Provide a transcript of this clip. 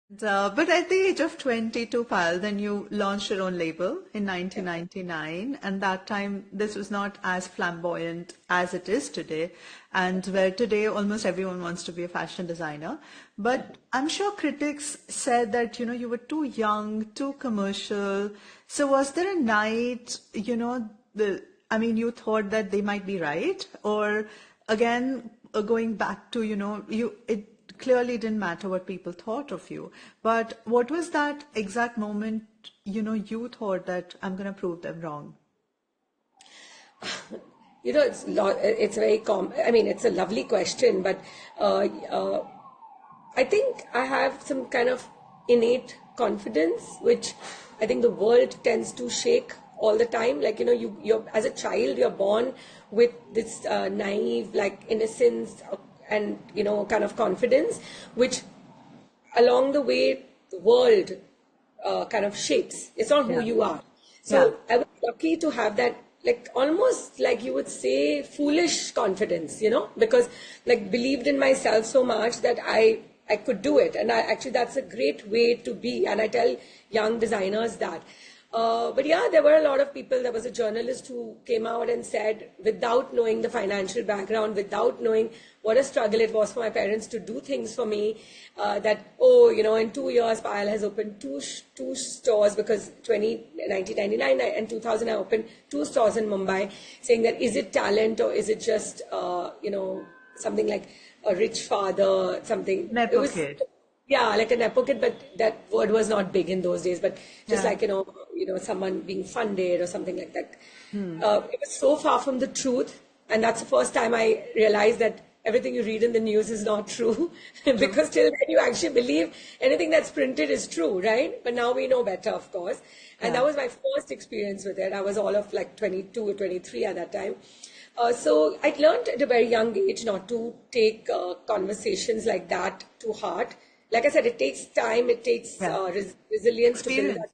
But at the age of 22, Pal, then you launched your own label in 1999, and that time this was not as flamboyant as it is today, and where today almost everyone wants to be a fashion designer. But I'm sure critics said that, you were too young, too commercial. So was there a night, you thought that they might be right, or again, going back to, it clearly didn't matter what people thought of you. But what was that exact moment, you thought that I'm going to prove them wrong? It's very I mean, it's a lovely question, but uh, uh, I think I have some kind of innate confidence, which I think the world tends to shake all the time. Like, you're as a child, you're born with this naive, like innocence and, kind of confidence, which along the way, the world kind of shapes. It's not who Yeah. you are. Yeah. So I was lucky to have that, like almost like you would say, foolish confidence, because like believed in myself so much that I could do it. And actually that's a great way to be. And I tell young designers that. But yeah, there were a lot of people. There was a journalist who came out and said, without knowing the financial background, without knowing what a struggle it was for my parents to do things for me, that, oh, in 2 years, Payal has opened two stores, because 1999 and 2000, I opened two stores in Mumbai, saying that, is it talent or is it just, something like a rich father, something. It Nepo was, kid. yeah, like an advocate, but that word was not big in those days. But just Yeah. like, someone being funded or something like that. It was so far from the truth. And that's the first time I realized that everything you read in the news is not true. True. Because till then you actually believe anything that's printed is true, right? But now we know better, of course. And Yeah. that was my first experience with it. I was all of like 22 or 23 at that time. So I learned at a very young age not to take conversations like that to heart. Like I said, it takes time, it takes Yeah. resilience to build Experience. that